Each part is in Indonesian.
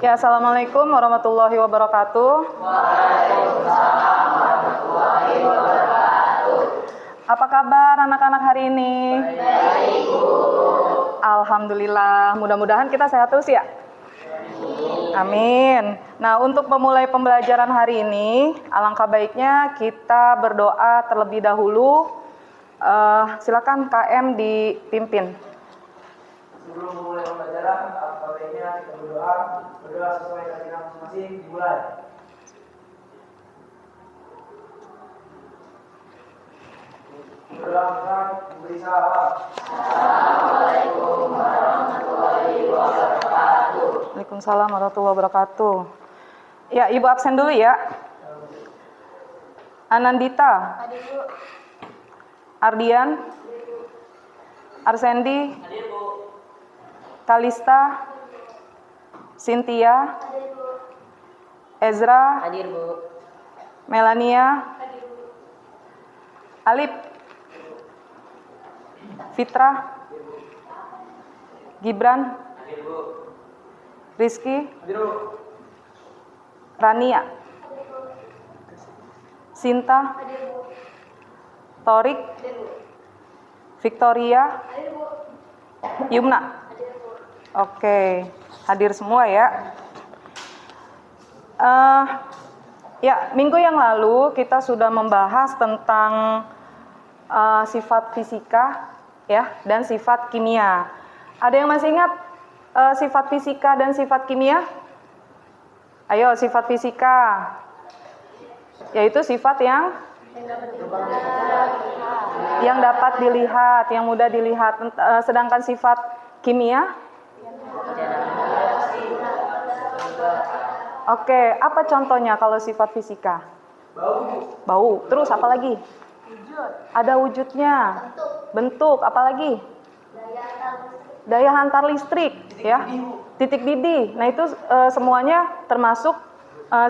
Ya, assalamualaikum warahmatullahi wabarakatuh. Waalaikumsalam warahmatullahi wabarakatuh. Apa kabar anak-anak hari ini? Baik, Bu. Alhamdulillah, mudah-mudahan kita sehat terus ya. Amin. Nah, untuk memulai pembelajaran hari ini, alangkah baiknya kita berdoa terlebih dahulu. Silakan KM dipimpin. Sebelum memulai pembelajaran, alangkah baiknya kita berdoa sesuai dengan masing-masing, dimulai. Berdoa memberi salam. Assalamualaikum warahmatullahi wabarakatuh. Waalaikumsalam warahmatullahi wabarakatuh. Ya, Ibu absen dulu ya. Anandita. Hadir, Bu. Ardian. Arsendi. Hadir, Bu. Kalista. Cynthia. Hadir, Bu. Ezra. Hadir, Bu. Melania. Hadir, Bu. Alip. Fitra. Gibran. Hadir, Bu. Rizky. Hadir, Bu. Rania. Sinta. Hadir, Bu. Torik. Hadir, Bu. Victoria. Hadir, Bu. Yumna. Hadir, Bu. Oke, hadir semua ya. Ya, minggu yang lalu kita sudah membahas tentang sifat fisika ya dan sifat kimia. Ada yang masih ingat sifat fisika dan sifat kimia? Ayo, sifat fisika yaitu sifat yang dapat dilihat, yang mudah dilihat. Sedangkan sifat kimia? Oke, apa contohnya kalau sifat fisika? Bau, Bu. Bau. Terus apa lagi? Ada wujudnya. Bentuk. Apa lagi? Daya hantar listrik. Ya. Titik didih. Nah itu semuanya termasuk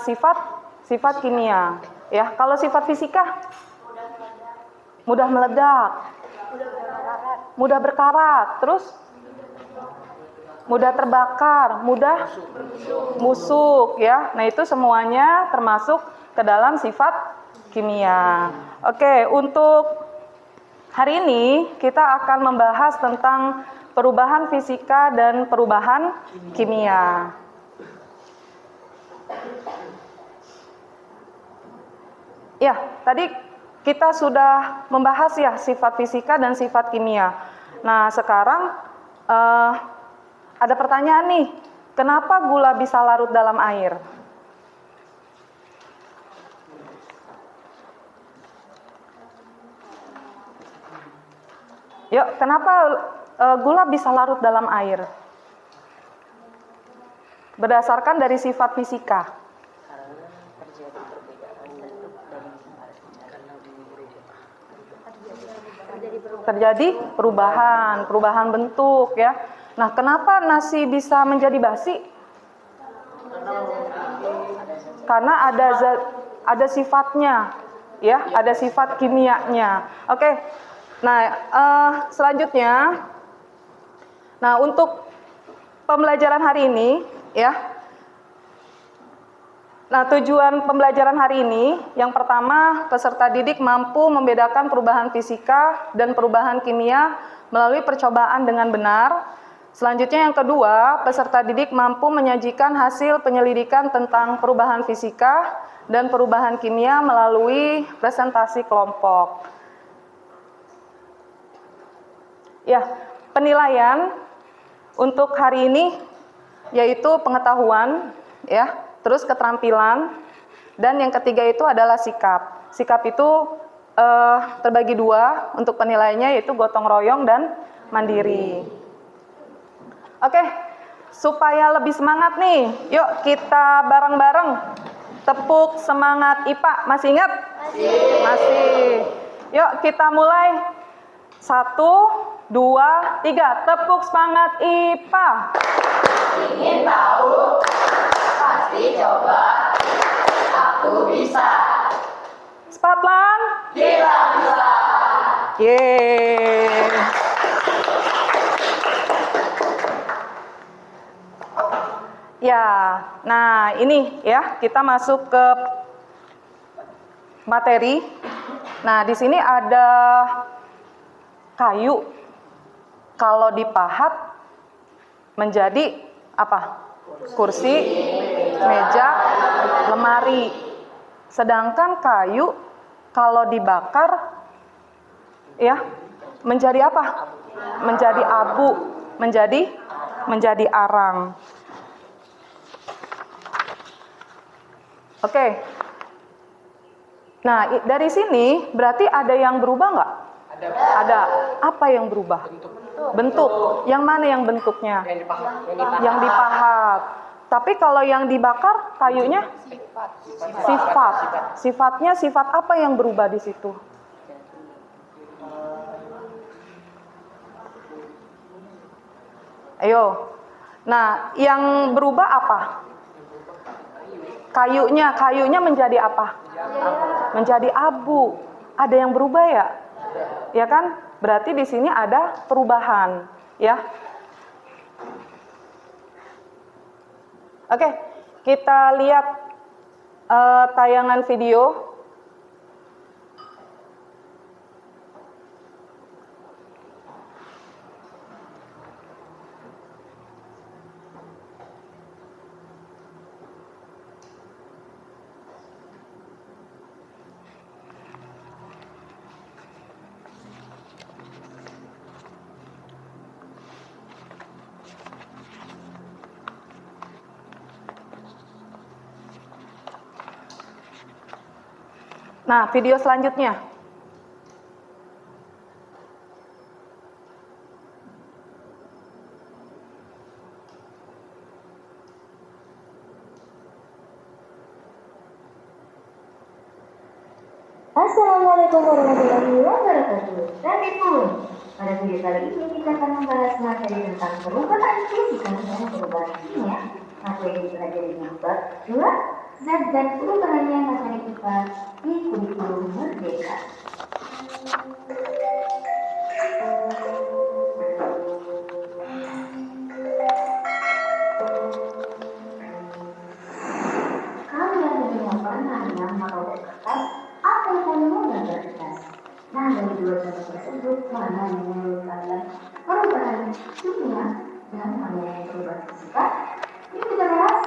sifat kimia. Ya. Kalau sifat fisika? Mudah meledak. Mudah berkarat. Terus? Mudah terbakar, mudah busuk ya. Nah, itu semuanya termasuk ke dalam sifat kimia. Oke, untuk hari ini kita akan membahas tentang perubahan fisika dan perubahan kimia. Ya, tadi kita sudah membahas ya sifat fisika dan sifat kimia. Nah, sekarang ada pertanyaan nih, kenapa gula bisa larut dalam air? Yuk, kenapa gula bisa larut dalam air? Berdasarkan dari sifat fisika. Terjadi perubahan bentuk ya. Nah, kenapa nasi bisa menjadi basi? Karena ada sifatnya, ya, ada sifat kimianya. Oke. Nah, selanjutnya, nah untuk pembelajaran hari ini, ya. Nah, tujuan pembelajaran hari ini, yang pertama, peserta didik mampu membedakan perubahan fisika dan perubahan kimia melalui percobaan dengan benar. Selanjutnya yang kedua, peserta didik mampu menyajikan hasil penyelidikan tentang perubahan fisika dan perubahan kimia melalui presentasi kelompok. Ya, penilaian untuk hari ini yaitu pengetahuan, ya, terus keterampilan, dan yang ketiga itu adalah sikap. Sikap itu terbagi dua untuk penilaiannya yaitu gotong royong dan mandiri. Oke, supaya lebih semangat nih, yuk kita bareng-bareng tepuk semangat IPA. Masih ingat? Masih. Yuk kita mulai. 1, 2, 3. Tepuk semangat IPA. Ingin tahu? Pasti coba. Aku bisa. Spatlan. Kita bisa. Yeay. Ya, nah ini ya, kita masuk ke materi. Nah, di sini ada kayu. Kalau dipahat menjadi apa? Kursi, meja, lemari. Sedangkan kayu kalau dibakar ya menjadi apa? Menjadi abu, menjadi arang. Oke. Nah, dari sini berarti ada yang berubah nggak? Ada. Apa yang berubah? Bentuk. Yang mana yang bentuknya? Yang dipahat. Tapi kalau yang dibakar kayunya? Sifat. Sifatnya sifat apa yang berubah di situ? Ayo. Nah, yang berubah apa? Kayunya menjadi apa? Menjadi abu. Ada yang berubah ya? Ya kan? Berarti di sini ada perubahan, ya. Oke, kita lihat tayangan video. Nah, video selanjutnya. Assalamualaikum warahmatullahi wabarakatuh. Assalamualaikum. Pada video kali ini kita akan membahas materi tentang perubahan fisika dan perubahan kimia. Materi dipelajari dengan bab 2, zat dan perubahannya materi IPA di kurikulum Merdeka. Kalian yang pernah mengenal kertas atau kamu menggambar kertas. Nah, dari dua contoh tersebut, mana yang menurut kalian perubahan kimia dan mana yang perubahan fisika? Ini kita bahas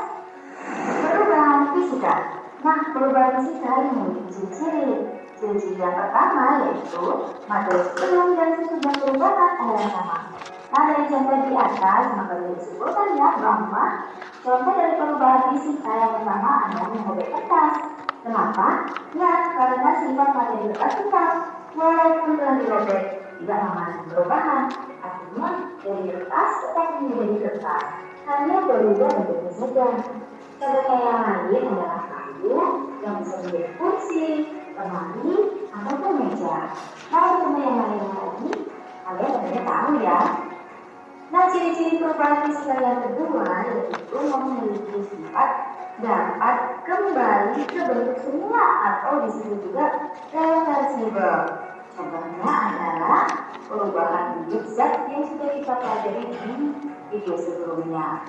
perubahan fisika. Nah, perubahan fisika ini memiliki ciri-ciri. Ciri-ciri yang pertama yaitu materi sebelum dan sesudah perubahan adalah sama. Nah, dari contoh di atas, maka disebutkan ya bahwa contoh dari perubahan fisika yang pertama adalah mengobek kertas. Kenapa? Ya, karena sifat materi kertas tetap, walaupun telah dirobek tidak mengalami perubahan. Artinya dari kertas tetap menjadi kertas, hanya berubah bentuknya saja. Contohnya yang lain adalah kayu yang bisa menjadi kursi, lemari, ataupun meja. Nah, contoh yang lain lagi, kalian tentunya tahu ya. Nah, ciri-ciri perubahan fisika yang kedua yaitu memiliki sifat dapat kembali ke bentuk semula atau disebut juga reversible. Contohnya adalah perubahan bentuk zat yang sudah kita pelajari di video sebelumnya.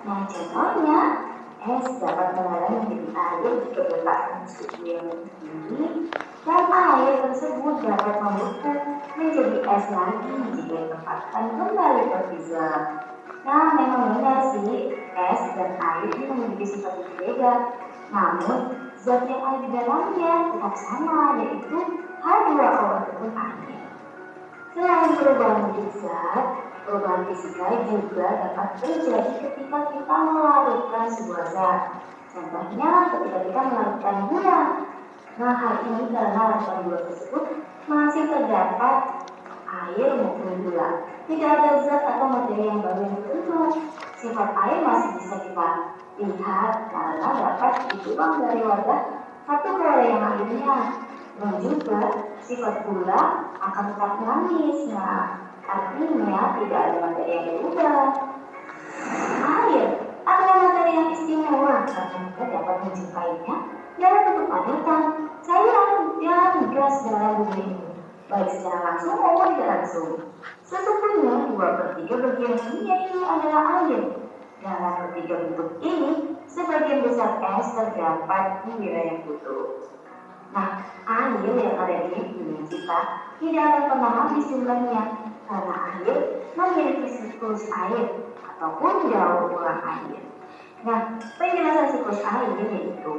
Nah, contohnya es dapat mengalir menjadi air jika berletakkan suhu yang tinggi, dan air tersebut dapat membeku menjadi es lagi jika ditempatkan kembali ke freezer. Nah, memang benar sih, es dan air itu memiliki sifat yang berbeda. Namun, zat yang ada di dalamnya tetap sama, yaitu H2O ataupun air. Selain perubahan bentuk zat, perubahan fisika juga dapat terjadi ketika kita melarutkan sebuah zat. Contohnya ketika kita melarutkan gula. Nah, hal ini karena larutan gula tersebut masih terdapat air maupun gula. Tidak ada zat atau materi yang baru yang terbentuk. Sifat air masih bisa kita lihat karena dapat dibuang dari wadah satu ke yang lainnya. Dan juga sifat gula akan tetap manis. Nah, artinya tidak ada materi yang berubah. Air adalah materi yang istimewa karena kita dapat menjumpainya dalam bentuk panutan, cairan, dan gas dalam bumi ini, baik secara langsung maupun tidak langsung. Sesungguhnya 2/3 bagian dunia ini adalah air, Dalam ketiga bentuk ini, sebagian besar es terdapat di wilayah kutub. Nah, air yang ada di dunia kita tidak akan pernah habis jumlahnya karena air memiliki siklus air ataupun daur ulang air. Nah, penjelasan siklus air yaitu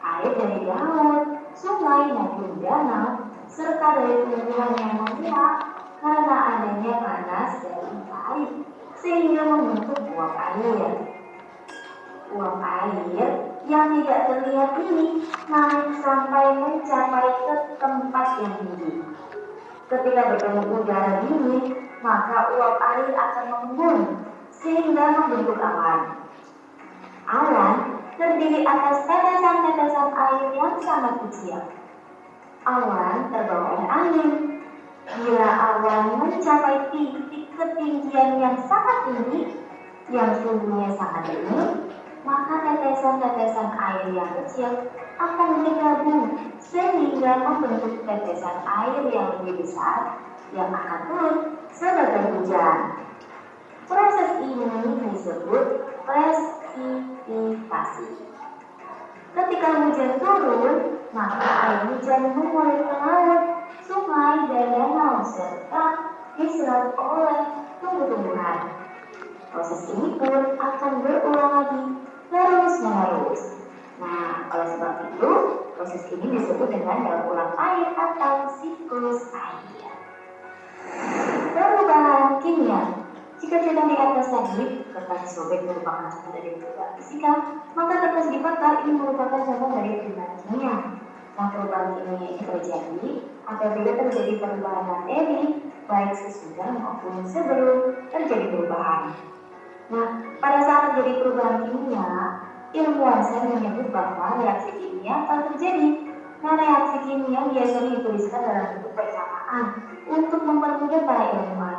air dari laut, sungai maupun danau serta dari tumbuhan yang menguap karena adanya panas dari air sehingga membentuk uap air. Uap air yang tidak terlihat ini naik sampai mencapai ke tempat yang tinggi. Ketika bertemu udara dingin, maka uap air akan mengembun sehingga membentuk awan. Awan terdiri atas tetesan-tetesan air yang sangat kecil. Awan terbawa oleh angin. Bila awan mencapai titik ketinggian yang sangat tinggi, yang suhunya sangat dingin, maka tetesan-tetesan air yang kecil akan bergabung sehingga membentuk tetesan air yang lebih besar yang akan turun sebagai hujan. Proses ini disebut presipitasi. Ketika hujan turun, maka air hujan mengalir ke laut, sungai, dan danau serta diserap oleh tumbuh-tumbuhan. Proses ini pun akan berulang lagi terus-menerus. Nah, oleh sebab itu, proses ini disebut dengan daur ulang air atau siklus air. Perubahan kimia. Jika contoh di atas tadi, kertas disobek merupakan contoh dari perubahan fisika, maka kertas dibakar ini merupakan contoh dari perubahan kimia. Nah, perubahan kimia ini terjadi apabila terjadi perubahan materi, baik sesudah maupun sebelum terjadi perubahan. Nah, pada saat terjadi perubahan kimia, ilmuwan sains menyebut bahwa reaksi kimia telah terjadi. Nah, reaksi kimia biasanya dituliskan dalam bentuk persamaan untuk mempermudah para ilmuwan.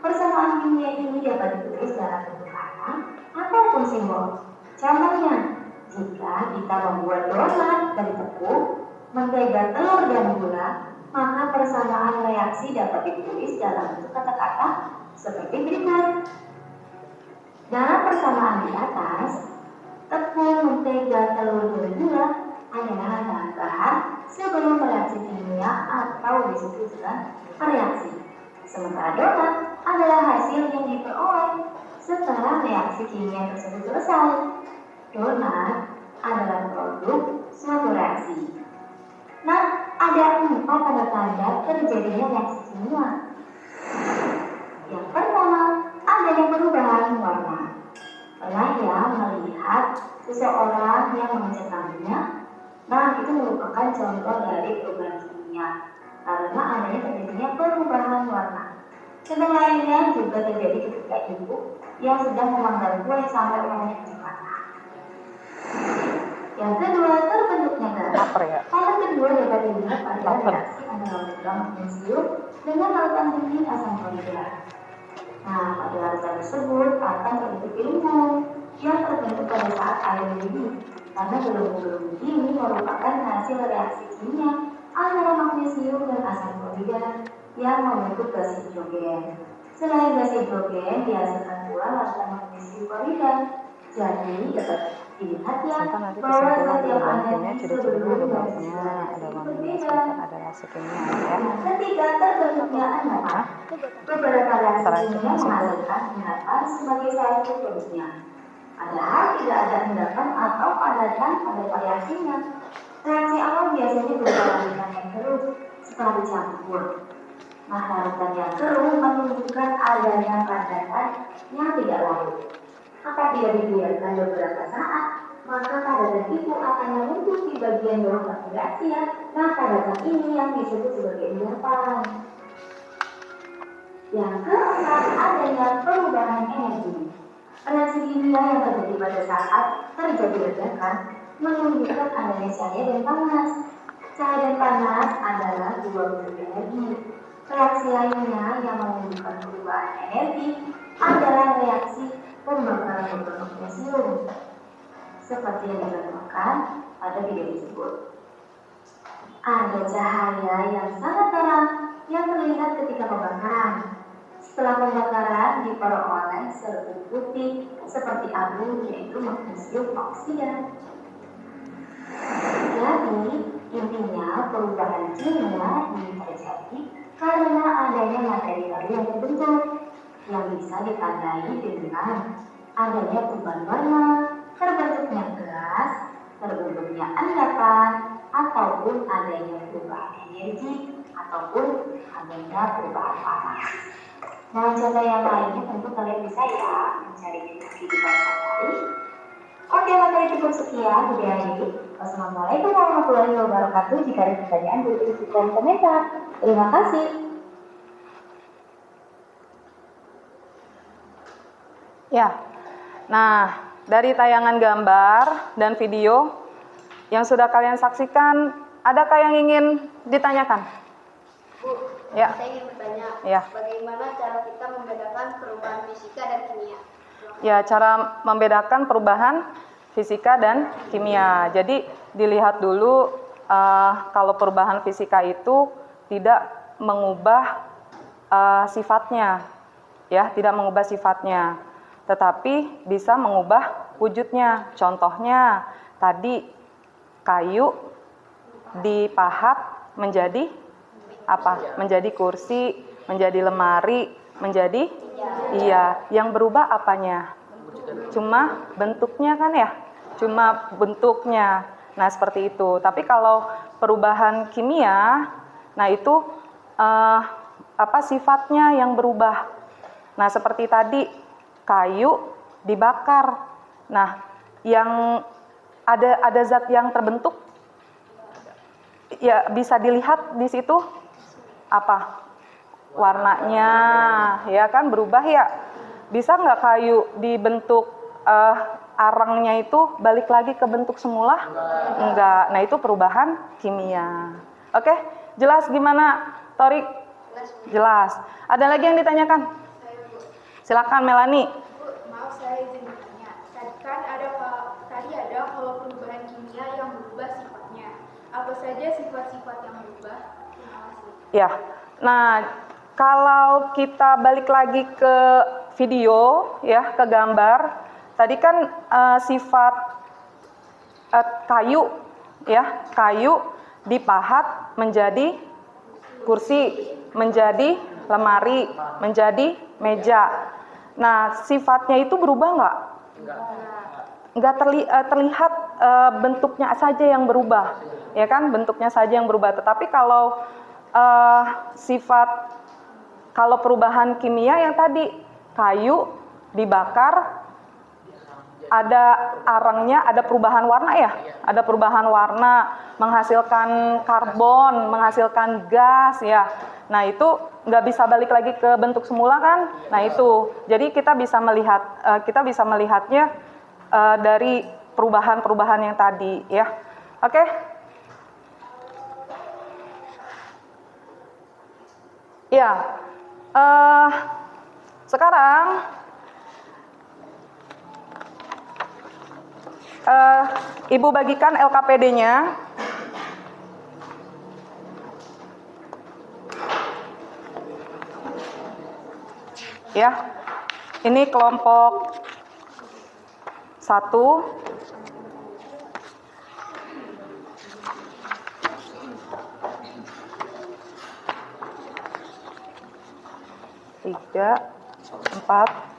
Persamaan kimia ini dapat ditulis dalam bentuk kata ataupun simbol. Contohnya, jika kita membuat donat dari tepung, mentega, telur, dan gula, maka persamaan reaksi dapat ditulis dalam bentuk kata-kata seperti berikut. Dalam persamaan di atas, tepung, mentega, telur, dan gula adalah bahan sebelum reaksi kimia atau disebut dengan reaksi. Sementara donat adalah hasil yang diperoleh setelah reaksi kimia tersebut selesai. Donat adalah produk suatu reaksi. Nah, ada 4 tanda-tanda terjadinya reaksi kimia. Yang pertama, adanya perubahan warna. Pernah ya melihat seseorang yang mengecat rambutnya? Nah, itu merupakan contoh dari perubahan kimia karena adanya terjadinya perubahan warna. Contoh lainnya juga terjadi ketika ibu yang sedang memanggang kue sampai warnanya kecoklatan. Yang kedua, terbentuknya garam. Hal kedua dapat dilihat pada reaksi antara logam magnesium dengan lautan tinggi asam klorida. Nah, pada larutan tersebut akan terbentuk gelembung yang terbentuk pada saat air mendidih. Karena gelembung-gelembung ini merupakan hasil reaksi kimia antara magnesium dan asam klorida yang membentuk gas hidrogen. Selain gas hidrogen dihasilkan pula larutan magnesium klorida. Jadi dapat dilihat ya bahwa zat yang ada di sebelum dan sesudah berbeda. Yang ketiga, terbentuknya endapan. Beberapa reaksi kimia menghasilkan endapan sebagai salah satu produknya. Padahal tidak ada endapan atau padatan pada reaksinya. Reaksi awal biasanya berupa larutan yang keruh setelah dicampur. Nah, larutan yang keruh menunjukkan adanya padatan yang tidak larut. Apabila dibiarkan beberapa saat, maka padatan itu akan menumpuk di bagian bawah reaksi ya. Nah, padatan ini yang disebut sebagai endapan. Yang keempat, adanya perubahan energi. Reaksi kimia yang terjadi pada saat terjadi ledakan menunjukkan adanya cahaya dan panas. Cahaya dan panas adalah dua bentuk energi. Reaksi lainnya yang menunjukkan perubahan energi adalah reaksi pembakaran logam magnesium, seperti yang digambarkan pada video tersebut. Ada cahaya yang sangat terang yang terlihat ketika pembakaran. Setelah pembakaran diperoleh serbuk putih seperti abu, yaitu magnesium oksida. Jadi, intinya perubahan kimia ini terjadi karena adanya materi baru yang terbentuk, yang bisa ditandai dengan adanya perubahan warna, terbentuknya gas, terbentuknya endapan, ataupun adanya perubahan energi, ataupun adanya perubahan panas. Nah, contoh yang lainnya tentu kalian bisa ya mencari di sehari-hari. Oke, materi cukup sekian video ini. Wassalamualaikum warahmatullahi wabarakatuh. Jika ada pertanyaan, boleh tulis di kolom komentar. Terima kasih. Ya, nah dari tayangan gambar dan video yang sudah kalian saksikan, adakah yang ingin ditanyakan? Bu, Ya. saya ingin bertanya, Ya. bagaimana cara kita membedakan perubahan fisika dan kimia? Ya, cara membedakan perubahan fisika dan kimia. Jadi dilihat dulu kalau perubahan fisika itu tidak mengubah sifatnya, ya, tidak mengubah sifatnya, tetapi bisa mengubah wujudnya. Contohnya tadi kayu dipahat menjadi apa? Menjadi kursi, menjadi lemari, menjadi iya. Yang berubah apanya? Cuma bentuknya kan ya? Cuma bentuknya. Nah, seperti itu. Tapi kalau perubahan kimia, nah itu apa sifatnya yang berubah. Nah, seperti tadi kayu dibakar. Nah, yang ada zat yang terbentuk ya bisa dilihat di situ apa? Warnanya, ya kan berubah ya. Bisa nggak kayu dibentuk arangnya itu balik lagi ke bentuk semula? Enggak. Nah, itu perubahan kimia. Oke, jelas gimana, Torik? Jelas. Ada lagi yang ditanyakan? Silakan, Melani. Bu, maaf saya izin bertanya. Tadi ada kalau perubahan kimia yang berubah sifatnya. Apa saja sifat-sifat yang berubah? Terima kasih. Ya. Nah, kalau kita balik lagi ke video, ya, ke gambar, tadi kan sifat kayu, ya, kayu dipahat menjadi kursi, menjadi lemari, menjadi meja. Nah, sifatnya itu berubah nggak? Nggak terlihat bentuknya saja yang berubah, ya kan? Bentuknya saja yang berubah. Tetapi kalau kalau perubahan kimia yang tadi kayu dibakar, ada arangnya, ada perubahan warna ya, ada perubahan warna, menghasilkan karbon, menghasilkan gas ya. Nah, itu nggak bisa balik lagi ke bentuk semula kan? Nah, itu. Jadi kita bisa melihatnya dari perubahan-perubahan yang tadi ya. Oke? Ya, sekarang Ibu bagikan LKPD-nya. Ya, ini kelompok 1. Tiga, 4.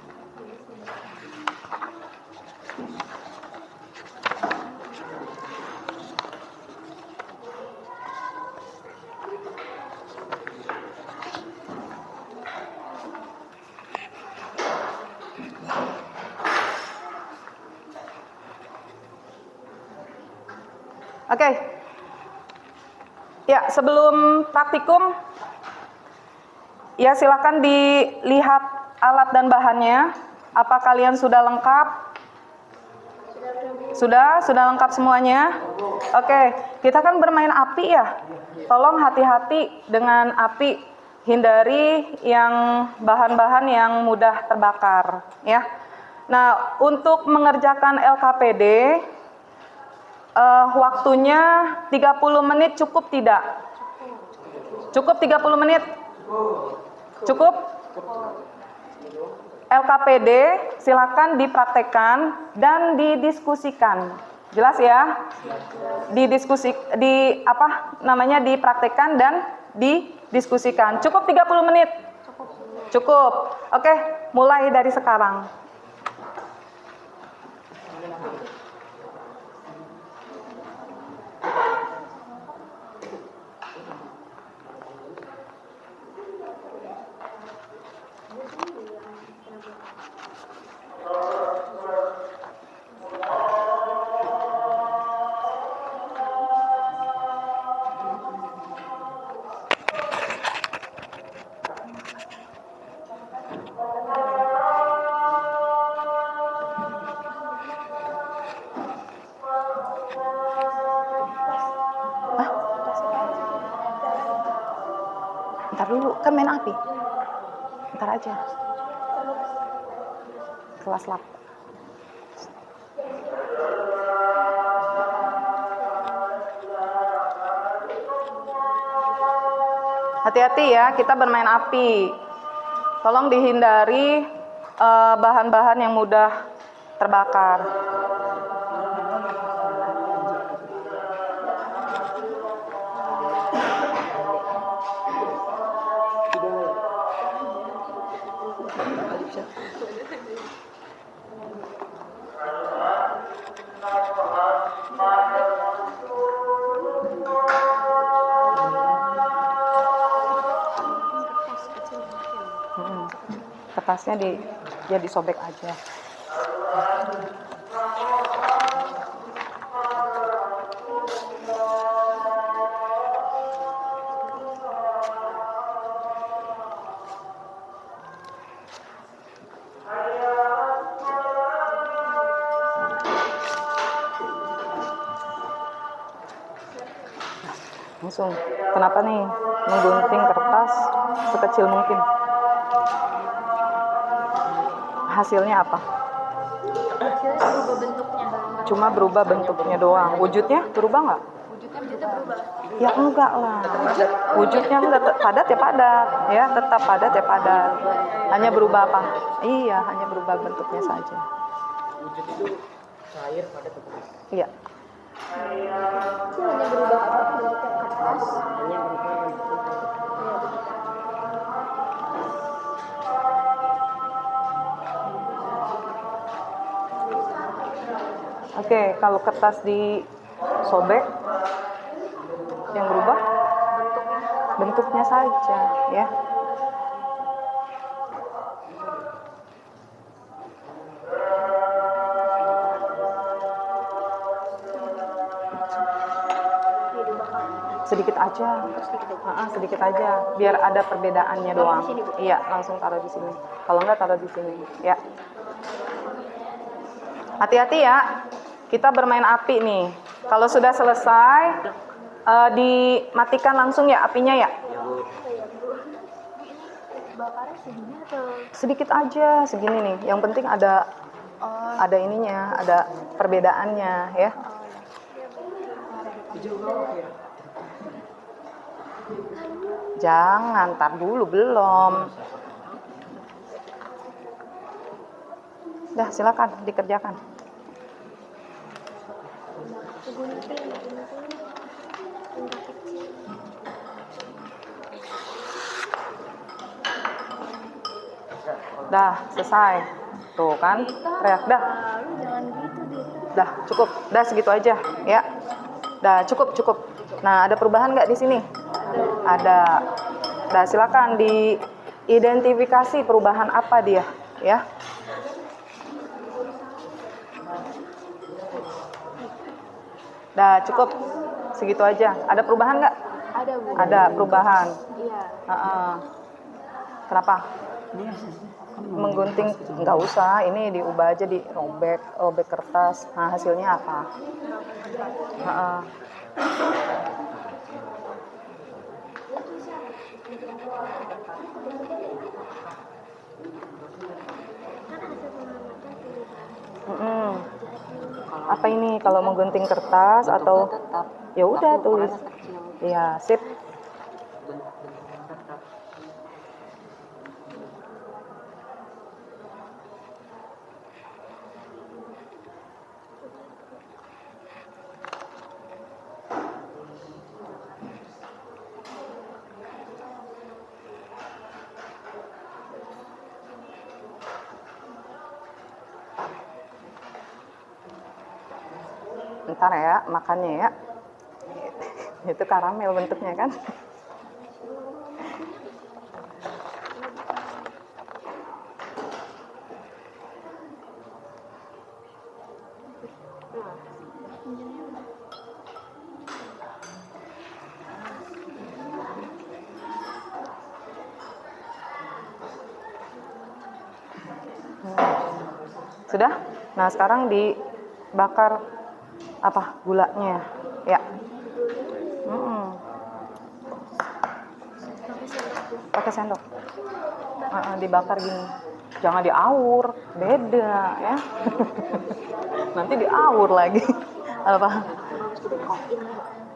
Oke. Ya, sebelum praktikum, ya silakan dilihat alat dan bahannya. Apa kalian sudah lengkap? Sudah lengkap semuanya? Oke, kita kan bermain api ya. Tolong hati-hati dengan api. Hindari yang bahan-bahan yang mudah terbakar, ya. Nah, untuk mengerjakan LKPD, waktunya 30 menit cukup tidak? Cukup 30 menit? Cukup? LKPD silakan dipraktekkan dan didiskusikan. Jelas ya? Dipraktekkan dan didiskusikan. Cukup 30 menit? Cukup. Oke, mulai dari sekarang. Ntar dulu, kan main api. Ntar aja. Kelas lap. Hati-hati ya, kita bermain api. Tolong dihindari bahan-bahan yang mudah terbakar. Kertasnya disobek aja. Langsung. Kenapa nih menggunting kertas sekecil mungkin? Hasilnya apa? Hasilnya berubah bentuknya. Cuma berubah bentuknya doang. Wujudnya berubah nggak? Wujudnya berubah. Ya enggak lah. Wujudnya tetap padat ya padat, ya tetap padat ya padat. Hanya berubah apa? Iya, hanya berubah bentuknya saja. Wujud itu cair pada tegas. Iya. Itu hanya berubah apa? Bentuknya kertas. Hanya berubah bentuk. Oke, kalau kertas disobek, yang berubah bentuknya saja, ya. Sedikit aja, sedikit aja, biar ada perbedaannya doang. Iya, langsung taruh di sini. Kalau enggak taruh di sini, ya. Hati-hati ya, kita bermain api nih. Kalau sudah selesai, dimatikan langsung ya apinya ya. Bakarnya segini atau? Sedikit aja, segini nih. Yang penting ada ininya, ada perbedaannya ya. Jangan, tar dulu belum. Dah, silakan dikerjakan. Dah, selesai. Tuh kan, teriak dah. Dah, cukup. Dah segitu aja, ya. Dah, cukup. Nah, ada perubahan nggak di sini? Ada. Dah, silakan diidentifikasi perubahan apa dia, ya. Dah, cukup. Segitu aja. Ada perubahan nggak? Ada, Bu. Ada perubahan. Iya. Kenapa? Menggunting nggak usah, ini diubah aja, dirobek kertas. Nah, hasilnya apa? Apa ini kalau menggunting kertas atau ya udah tulis. Iya, sip. Ntar ya makannya ya. Itu karamel bentuknya kan. Sudah? Nah, sekarang dibakar apa? Gulanya. Ya. Pakai sendok. Dibakar gini. Jangan diawur, beda ya. Nanti diawur lagi. Apa?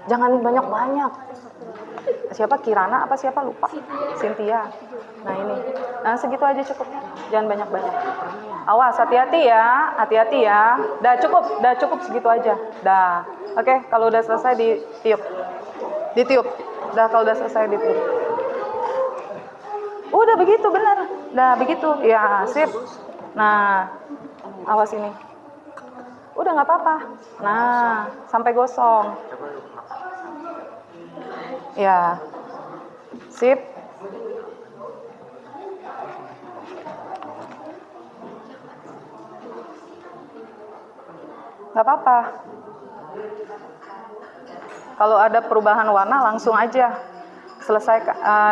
Jangan banyak-banyak. Siapa Kirana apa siapa lupa? Cynthia. Nah, ini. Nah, segitu aja cukup. Jangan banyak-banyak. Awas, hati-hati ya, hati-hati ya. Dah cukup segitu aja. Dah. Oke, kalau udah selesai ditiup. Ditiup. Dah kalau udah selesai ditiup. Udah begitu benar. Dah begitu. Ya, sip. Nah, awas ini. Udah nggak apa-apa. Nah, sampai gosong. Ya. Sip. Nggak apa-apa. Kalau ada perubahan warna langsung aja selesai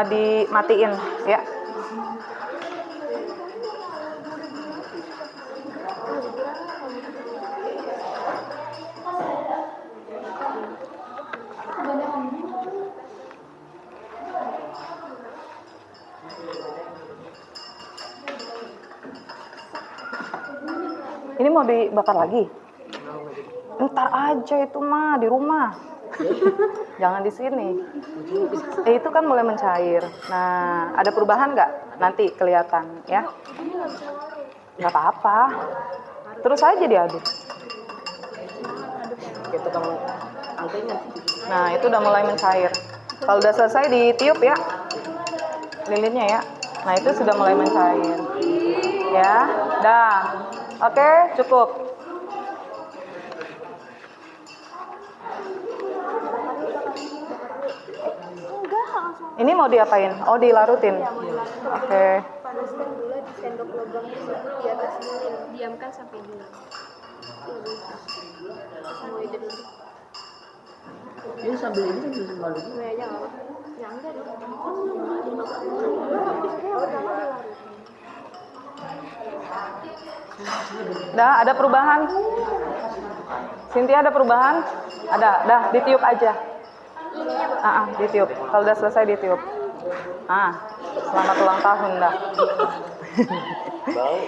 dimatiin ya. Ini mau dibakar lagi? Ntar aja itu mah di rumah. Jangan di sini. Itu kan mulai mencair. Nah, ada perubahan nggak? Nanti kelihatan ya. Nggak apa-apa. Terus aja diaduk. Gitu kamu angkanya. Nah, itu udah mulai mencair. Kalau udah selesai ditiup ya. Lilinnya ya. Nah, itu sudah mulai mencair. Ya, dah. Oke, cukup. Ini mau diapain? Oh, dilarutin. Oke. Panaskan gula di sendok logam tersebut di atas lilin. Diamkan sampai dingin. Semua itu dulu. Ini sambil malu. Ini aja nggak apa-apa. Ya enggak dong. Dah, ada perubahan? Cynthia ada perubahan? Ada. Dah, ditiup aja. Ditiup. Kalau udah selesai ditiup. Selamat ulang tahun dah.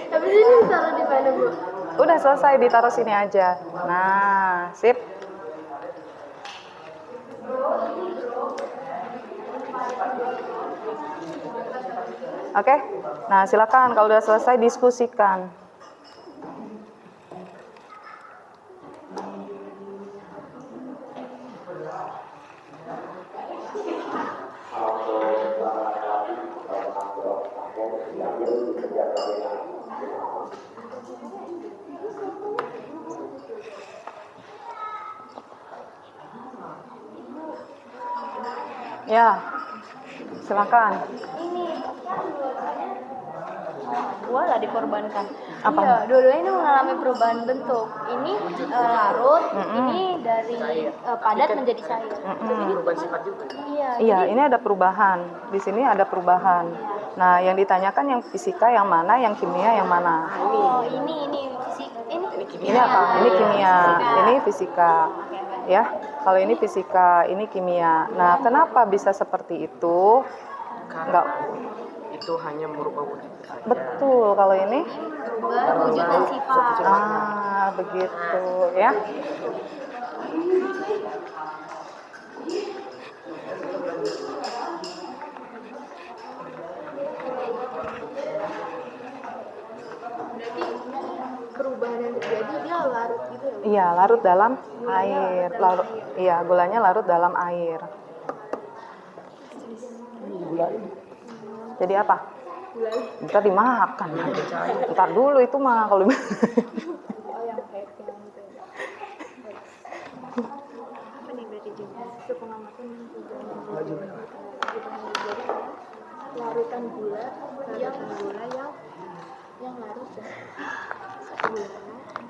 Tapi ini taruh di mana, Bu? Udah selesai, ditaruh sini aja. Nah, sip. Oke. Nah, silakan kalau udah selesai diskusikan. Ya, silakan. Dua lah dikorbankan. Apa? Iya, dua-duanya ini mengalami perubahan bentuk. Ini larut, ini dari padat menjadi cair. Perubahan sifat juga. Iya. Iya, ini ada perubahan. Di sini ada perubahan. Nah, yang ditanyakan yang fisika yang mana, yang kimia yang mana? Oh, ini fisik, Ini apa? Ini kimia, ini fisika. Ya, kalau ini fisika, ini kimia. Nah, kenapa bisa seperti itu? Enggak. Itu hanya merubah wujud saja. Betul, kalau ini? berubah wujud dan sifat. Begitu ya. Berarti perubahan yang terjadi dia larut gitu ya? Iya, larut dalam air. Iya, gulanya larut dalam air. Jadi apa? Ntar dimakan. Ntar dulu itu mah kalau Oh, yang kayak gitu ya? hasil pengamatan dan tujuan jadi larutan gula yang larut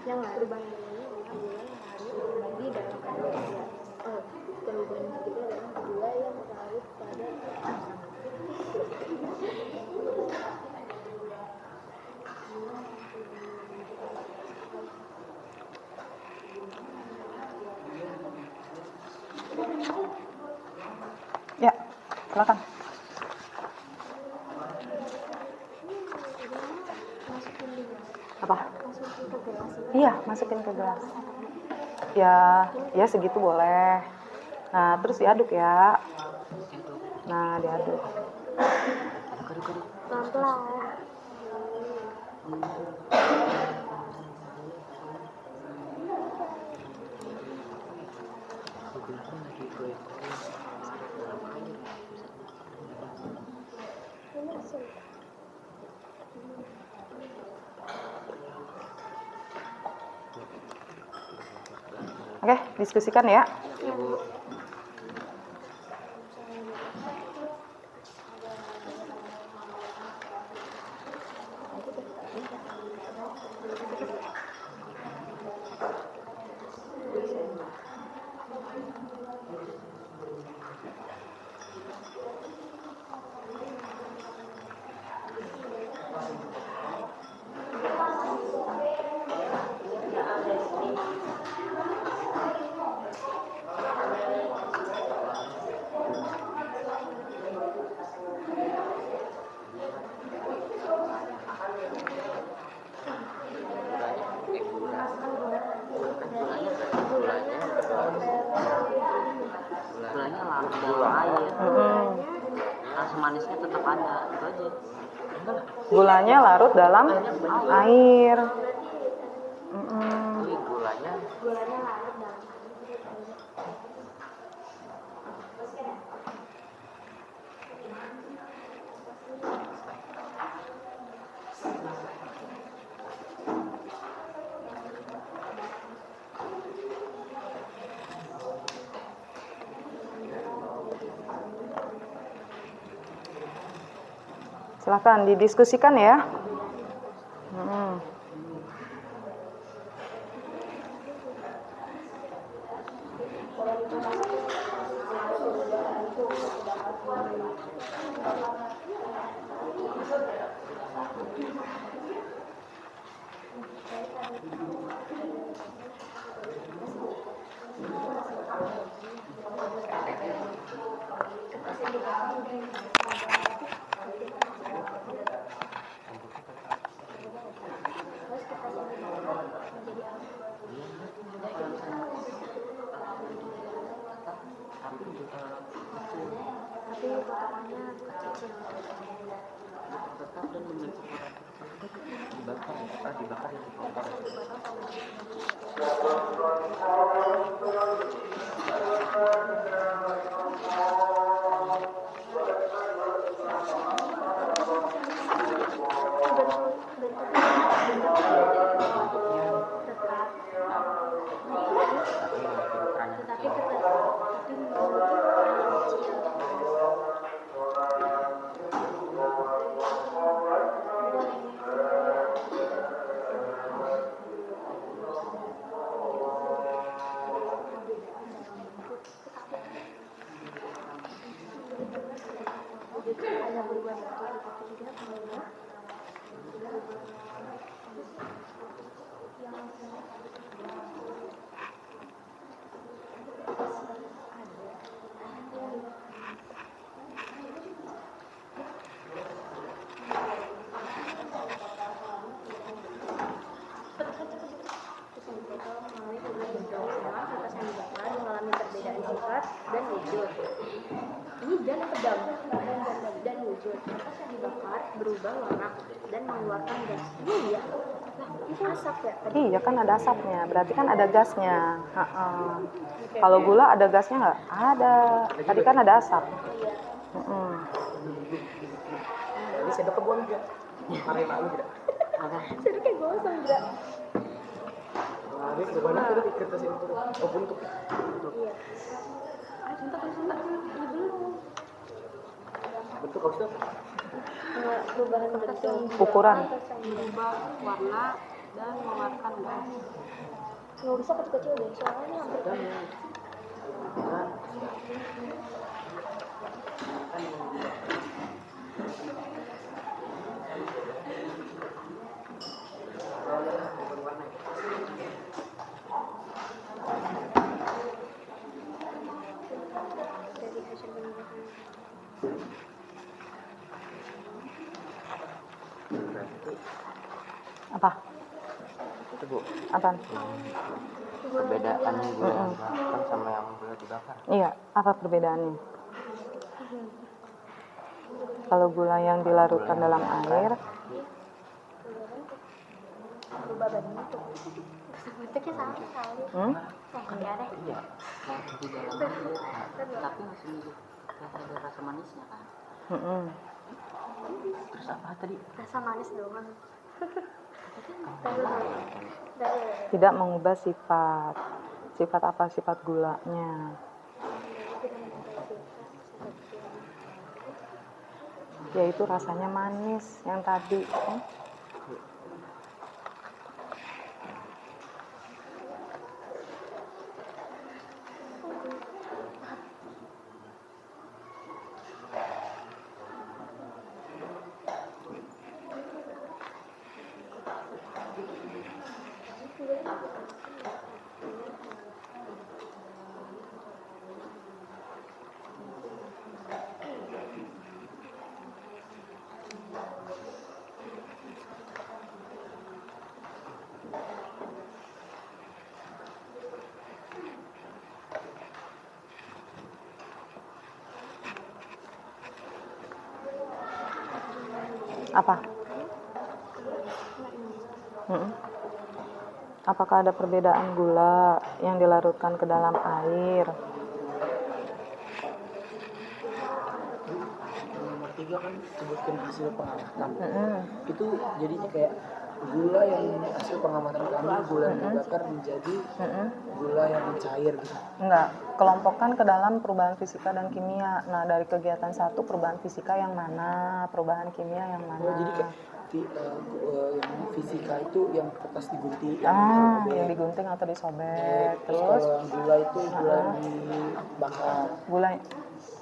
yang larut perubahan gula yang larut di dalam kandungan gula. Perubahan kita adalah gula yang larut pada Ya, silakan. Apa? Iya, masukin ke gelas. Ya segitu boleh. Nah, terus diaduk ya. Nah, diaduk. Pelan-pelan. Oke, diskusikan ya. Gulanya larut dalam air. Rasa manisnya tetap ada, itu aja. Gulanya larut dalam air. Jadi gulanya larut dalam Silakan didiskusikan ya. mengalami perbedaan sifat dan wujud. Ini dan pedang dan wujud. Kertas yang dibakar berubah warna dan mengeluarkan gas. Iya. Nah, itu asap ya? Iya kan ada asapnya, berarti kan ada gasnya. Kalau gula ada gasnya nggak? Ada. Tadi kan ada asap. Ini sendok kebuang juga. Mari malu tidak. Jadi kayak gosong juga. Ini sebenarnya kita di kertas itu. Oh, untuk. Iya. Bentuk habis itu Perubahan bentuk. Ukuran. Berubah warna dan mengeluarkan gas. Nggak usah kecil-kecil deh, soalnya ini hampir dari hasil penelitian. Apa? Itu Bu, Apaan? perbedaannya gula yang dibakar sama yang gula dibakar. Iya, apa perbedaannya? Kalau gula yang dilarutkan dalam air, Berubah bentuk. Bentuknya sama sekali. Enggak deh. Iya, mau di dalam air, tapi masih ada rasa manisnya kan. mm-mm. Terus apa tadi? Rasa manis doang. Tidak mengubah sifat. Sifat apa? Sifat gulanya. Yaitu rasanya manis yang tadi. Apa? Mm-mm. Apakah ada perbedaan gula yang dilarutkan ke dalam air? nomor 3 kan sebutkan hasil pengamatan. Mm-mm. Itu jadinya kayak gula yang hasil pengamatan kami, gula yang dibakar menjadi Mm-mm. gula yang cair gitu. Enggak, kelompokkan ke dalam perubahan fisika dan kimia. Nah, dari kegiatan 1 perubahan fisika yang mana, perubahan kimia yang mana? Oh, jadi kayak yang fisika itu yang kertas digunting, Yang digunting atau disobek. terus Terus kalau yang gula itu gula yang dibakar, gula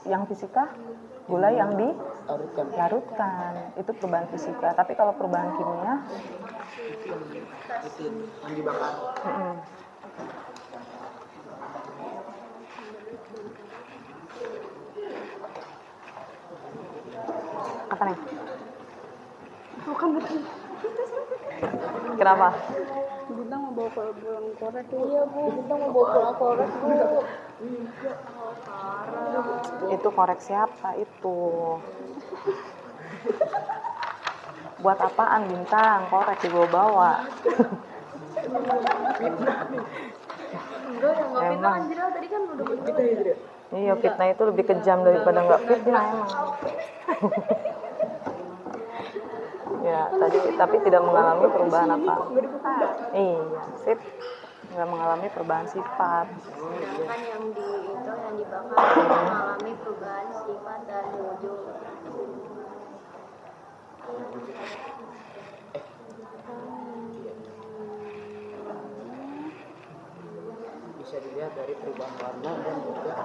yang fisika, gula yang larutkan. dilarutkan. Itu perubahan fisika. Tapi kalau perubahan kimia, Itu yang dibakar. mm-mm. Apa nih? Kenapa? Bintang mau bawa pulang korek tuh. Iya Bu, Bintang mau bawa pulang korek Bu. Itu korek siapa itu? Buat apaan Bintang? Korek dibawa-bawa. Enggak ya, nggak fitnah Emang. anjir tadi kan udah bener. Iya, fitnah itu lebih kejam daripada nggak fitnah emang. Ya, tapi tidak mengalami perubahan apa? Iya, sip. Nggak mengalami perubahan sifat. Sedangkan yang dibakar mengalami perubahan sifat dan wujud. Bisa dilihat dari perubahan warna dan juga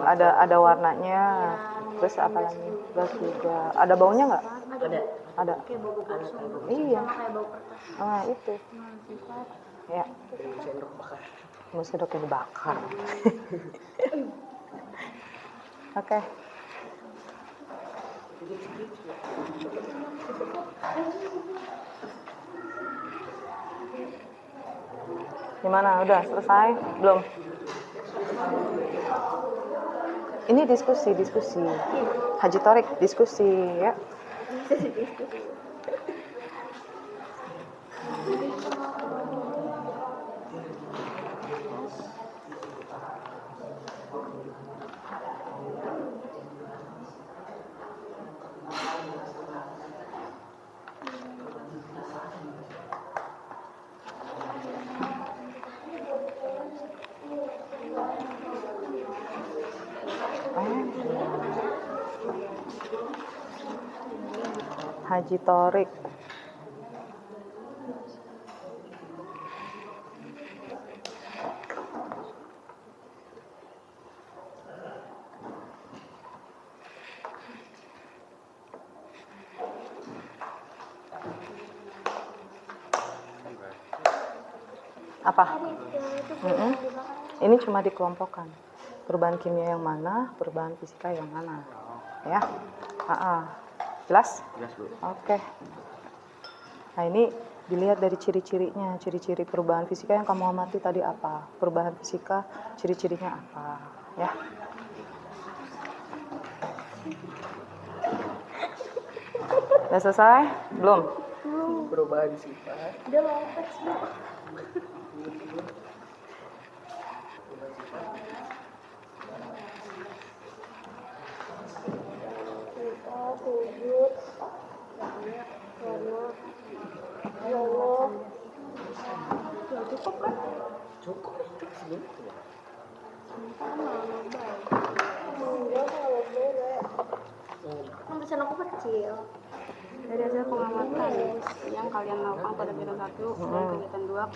Ada warnanya. Terus apa lagi? Gas juga. Ada baunya nggak? Ada. Kayak bau gosong. Iya. Sama kayak bau kertas. Ah, itu. Ya, sendok bakar. sendoknya dibakar. Oke. Gimana? Udah selesai? Belum? Ini diskusi. Haji Torik, diskusi ya. Haji Thorik. Apa? Mm-mm. Ini cuma dikelompokkan. Perubahan kimia yang mana, perubahan fisika yang mana. Ya. Jelas? Jelas, Bu. Oke. Nah, ini dilihat dari ciri-cirinya. Ciri-ciri perubahan fisika yang kamu amati tadi apa? Perubahan fisika, ciri-cirinya apa? Ya. Udah selesai? Belum? Perubahan sifat. Udah lopet sih. Kita sujud banyak karena ya Allah. Ya cukup kan? Cukup itu segitu ya. Sama baik. Enggak kalau beda. Kan pesan aku kecil. Dari hasil pengamatan yang kalian lakukan pada kegiatan 1 dan kegiatan 2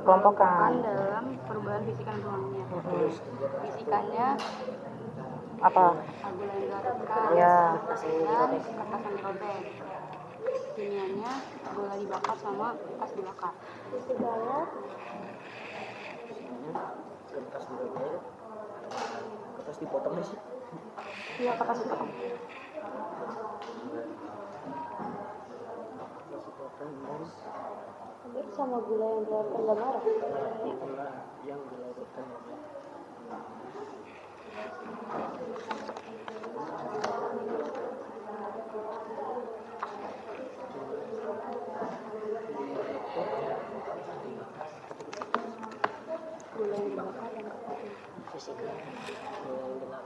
Kelompokkan. dalam perubahan fisika dan ruangnya. Fisikanya Apa? abu yang dilarutkan, Ya. kertas yang dirobek. Kimianya bola dibakar sama kertas dibakar. Fisikanya Kertas dirobek. Kertas dipotong sih. Iya, kertas itu. air sama gula yang dilarutkan gak marah. Yang dilakukan. Gula yang dibakar dan kertas. Fisika yang dilakukan.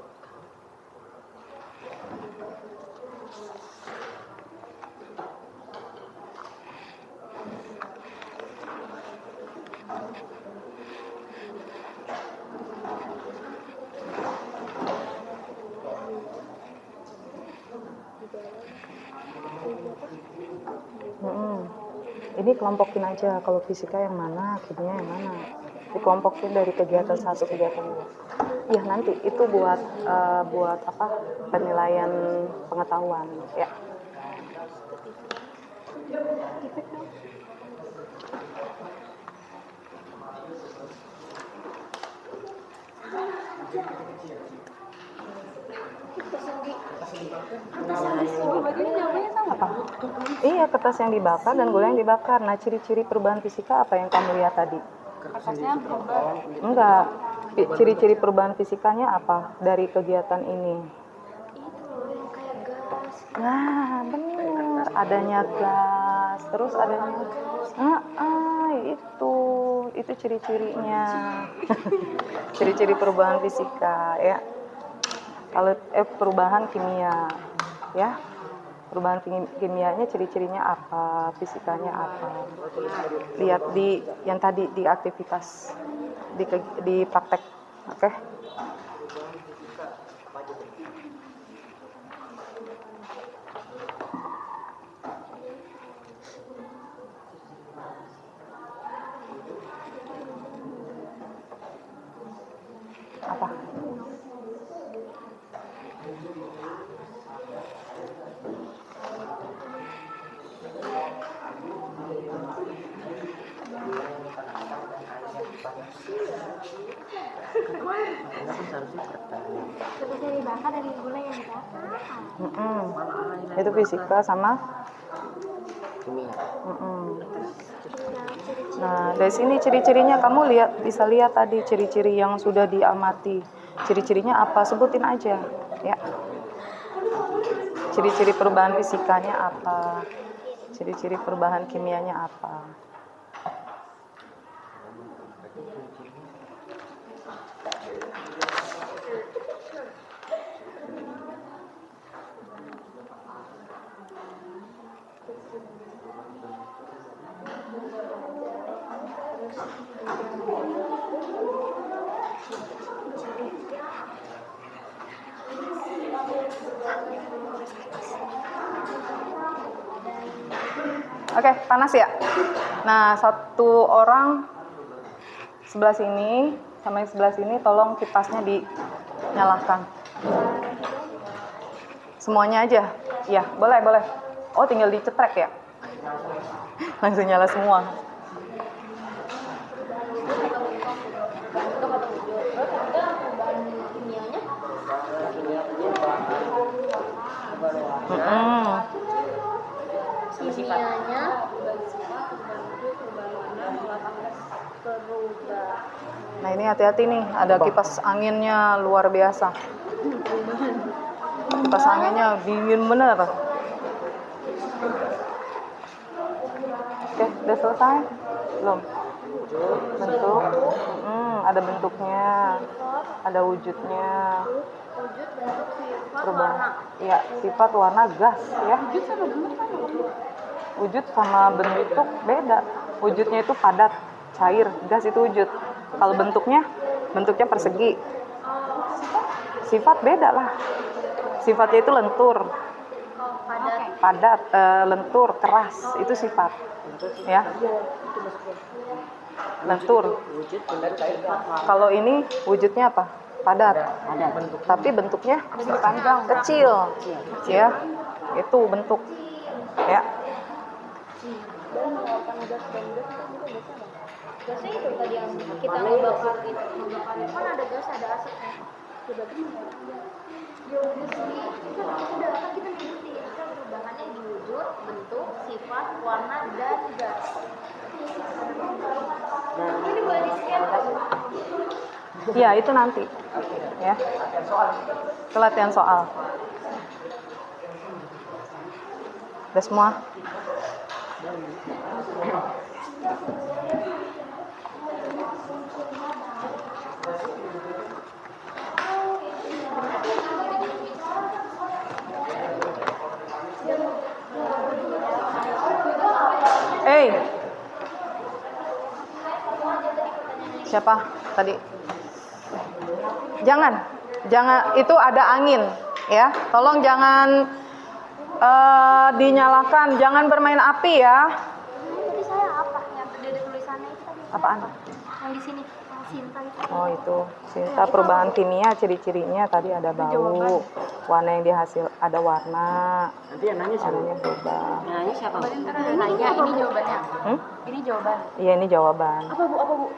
Ini kelompokin aja, kalau fisika yang mana, kimia yang mana. Dikelompokin dari kegiatan 1 kegiatan 2. Iya, nanti itu buat apa? Penilaian pengetahuan, ya. Apa? Iya, kertas yang dibakar dan gula yang dibakar. Nah, ciri-ciri perubahan fisika apa yang kamu lihat tadi? Kertasnya berubah. Enggak. Ciri-ciri perubahan fisikanya apa dari kegiatan ini? Itu yang kayak gas. Nah, benar. Adanya gas, terus adanya itu ciri-cirinya. Ciri-ciri perubahan fisika, ya. Kalau perubahan kimia, ya. Perubahan kimianya ciri-cirinya apa, fisikanya apa. Lihat di yang tadi di aktivitas di praktek. Oke. Apa? Kertas yang dibakar dan gula yang dibakar. Itu fisika sama Kimia. Nah, dari sini ciri-cirinya kamu bisa lihat tadi ciri-ciri yang sudah diamati. Ciri-cirinya apa? Sebutin aja, ya. Ciri-ciri perubahan fisikanya apa? Ciri-ciri perubahan kimianya apa? Oke, panas ya? Nah, satu orang sebelah sini sama yang sebelah sini tolong kipasnya dinyalakan. Semuanya aja? Iya, boleh. Oh, tinggal dicetrek ya? Langsung nyala semua. Kimianya perubahan sifat, perubahan wujud, perubahan warna, berubah. Nah, ini hati-hati nih, ada kipas anginnya luar biasa. Kipas anginnya dingin bener. Oke, udah selesai? Belum? Bentuk. Ada bentuknya, ada wujudnya. Wujud, bentuk, sifat, Perubahan. warna. Iya, sifat, warna, gas ya. Wujud sama bentuk kan Wujud sama bentuk beda. Wujudnya itu padat, cair, gas itu wujud. Kalau bentuknya persegi. Sifat beda lah. Sifatnya itu lentur, padat, lentur, keras, itu sifat. Ya. Lentur. Kalau ini wujudnya apa? Padat. Tapi bentuknya kecil. Ya. Itu bentuk. Ya. gasnya itu tadi yang kita ngebakar gitu, ngebakarnya kan ada gas, ada asapnya. Berarti Ya udah sih, kan kita ngerti ada perubahannya di wujud, bentuk, sifat, warna, dan gas. Ini boleh di-scan. Iya, itu nanti. Ya. Itu latihan soal. Udah semua? Siapa tadi? Jangan, itu ada angin, ya. Tolong jangan dinyalakan, jangan bermain api ya. Tadi saya apa yang ada tulisannya itu tadi? Apaan? Yang di sini, yang Sinta itu. Oh itu, Sinta perubahan kimia, ciri-cirinya tadi ada bau, warna yang dihasil, ada warna. Nanti yang nanya siapa? Warnanya berubah. Yang nanya siapa? Nanya, ini jawabannya. Ini jawaban. Iya, ini jawaban. Apa bu?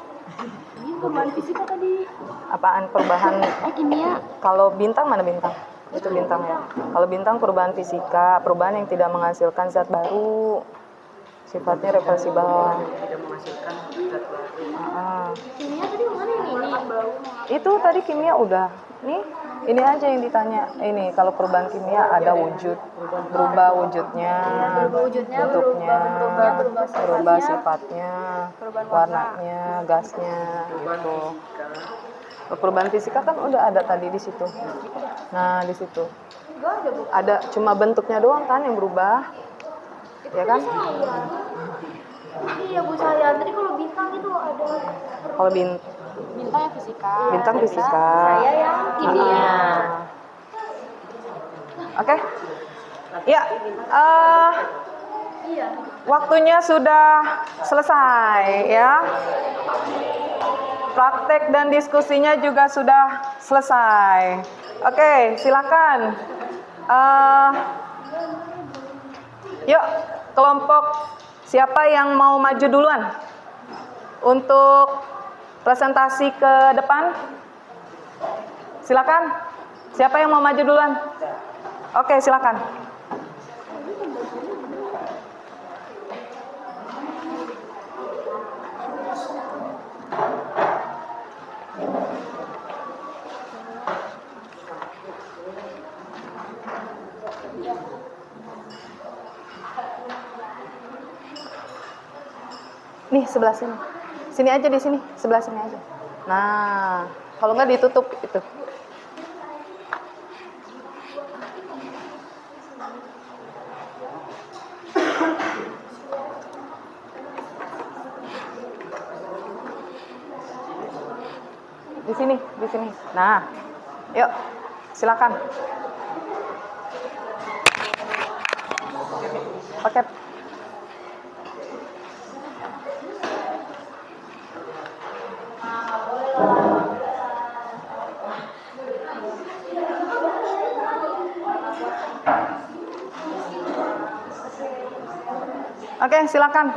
Ini perubahan fisika tadi. Apaan perubahan? Kimia. Kalau bintang mana bintang? Itu bintang ya. Kalau bintang perubahan fisika, perubahan yang tidak menghasilkan zat baru. Sifatnya reversibel. Tidak menghasilkan zat baru. kimia tadi mana ini bau? Itu tadi kimia udah. Nih, ini aja yang ditanya. Ini kalau perubahan kimia ada wujud, berubah wujudnya, bentuknya, berubah sifatnya, warnanya, gasnya, gitu. Perubahan fisika kan udah ada tadi di situ. Nah, di situ. Ada cuma bentuknya doang kan yang berubah. Ya kan? Iya Bu saya, tadi kalau bintang itu ada. Kalau Bintang yang fisika. bintang fisika. Saya yang kimia. Oke. Ya. Waktunya sudah selesai ya. Praktek dan diskusinya juga sudah selesai. Oke, silakan. Yuk, kelompok siapa yang mau maju duluan untuk presentasi ke depan? Silakan. Siapa yang mau maju duluan? Oke, silakan. Nih, sebelah sini. Sini aja di sini, sebelah sini aja. Nah, kalau nggak ditutup itu. Di sini, di sini. Nah, yuk, silakan. Oke. Oke, silakan.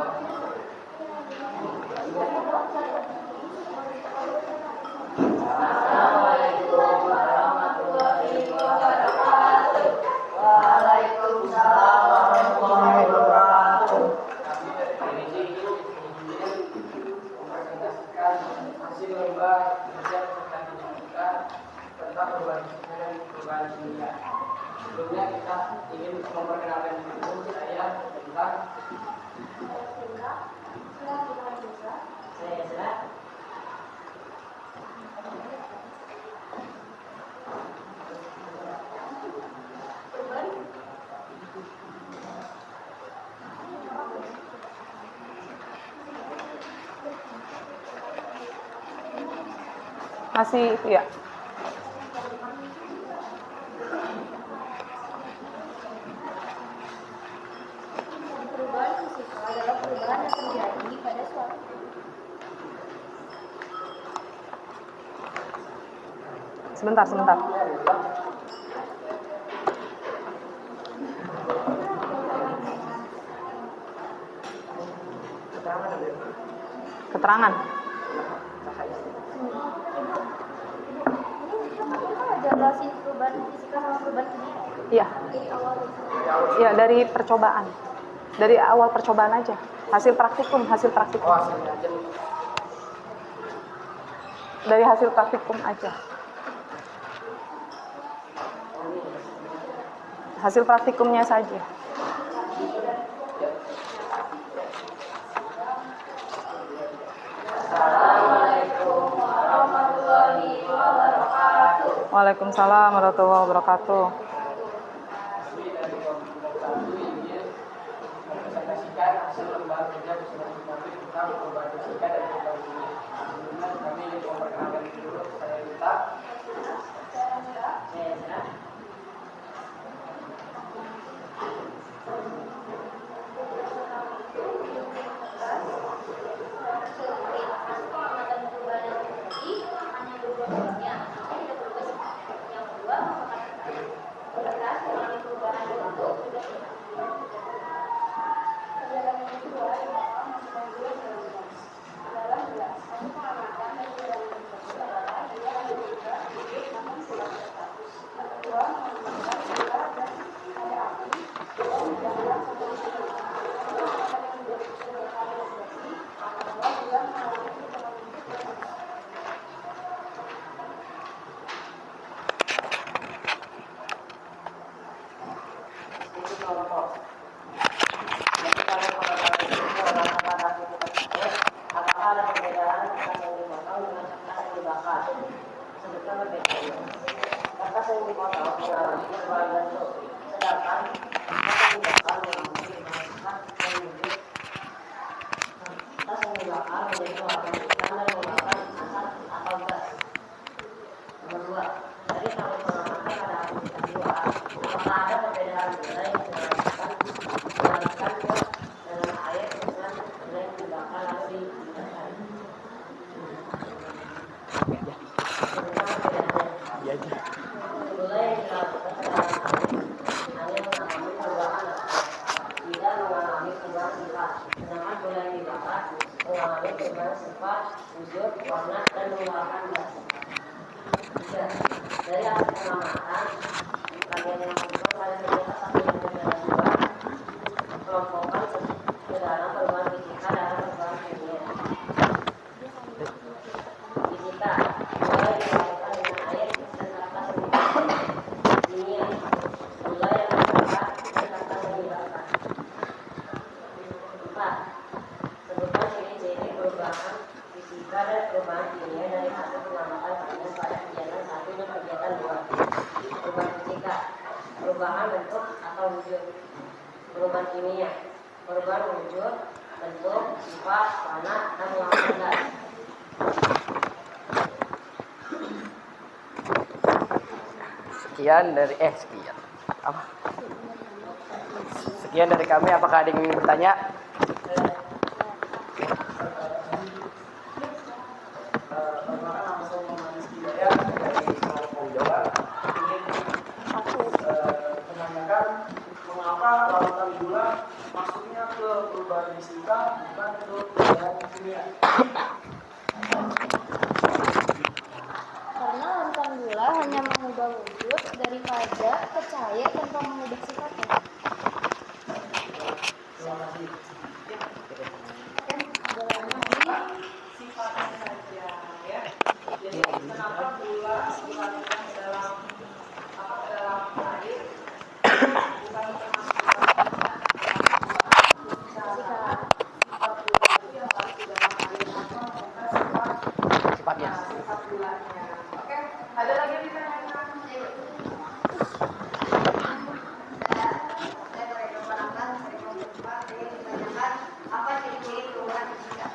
Hasil lomba kerja peserta didik tentang perubahan fisika dan perubahan kimia. Sebelumnya kita ingin memperkenalkan dulu saya tentang saya Ezra. Masih ya. Perubahan fisika adalah perubahan yang terjadi pada suatu Sebentar. Keterangan. jelasin perubahan fisika sama perubahan kimia. Iya. Dari awal. Ya, dari percobaan. Dari awal percobaan aja. Hasil praktikum. Oh, hasilnya aja. Dari hasil praktikum aja. Hasil praktikumnya saja. Waalaikumsalam warahmatullahi wabarakatuh. Presentasikan hasil lembaga kerja bersama tentang perubahan fisika dan perubahan kimia. Sebelumnya kami ingin memperkenalkan dulu saya Rita. Saya Ezra. Perubahan bentuk atau wujud, perubahan kimia, perubahan wujud, bentuk, sifat, warna, dan ruangan gas. Sekian dari kami. Apakah ada yang ingin bertanya? Menanyakan mengapa lautan gula masuknya ke perubahan saja percaya tanpa mengubah sifatnya. Jadi kenapa gula dimasukkan ke dalam air bukan Sifatnya. Oke, ada lagi yang ditanyakan? Apa ciri-ciri perubahan fisika?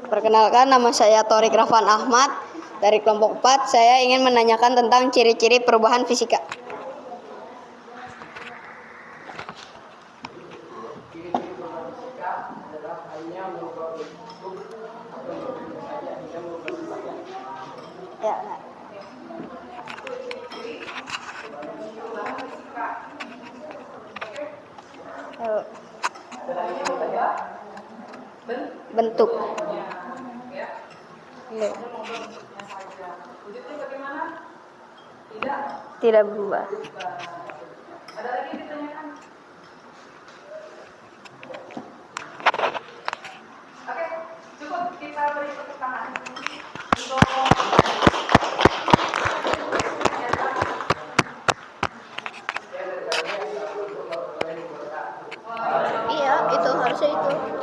Perkenalkan, nama saya Torik Rafan Ahmad dari kelompok 4. Saya ingin menanyakan tentang ciri-ciri perubahan fisika. Ciri-ciri perubahan fisika adalah hanya mengubah bentuk atau bentuk saja, hanya mengubah sifatnya. Ya, bentuk. Ya. Wujudnya bagaimana? Tidak berubah. Ada lagi yang ditanyakan? Oke, cukup kita beri tepuk tangan untuk Iya, itu harusnya itu.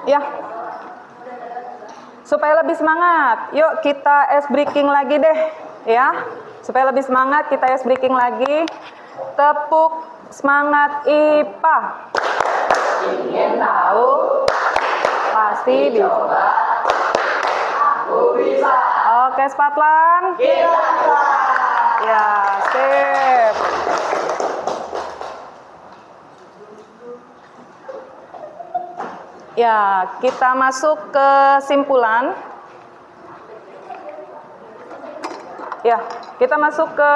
ya. Supaya lebih semangat, yuk kita ice breaking lagi deh, ya. Supaya lebih semangat, kita ice breaking lagi. Tepuk semangat IPA. Ingin tahu, pasti dicoba. Aku bisa. Oke, Spatlan. Kita bisa. Ya, sip. Ya, kita masuk ke kesimpulan. Ya, kita masuk ke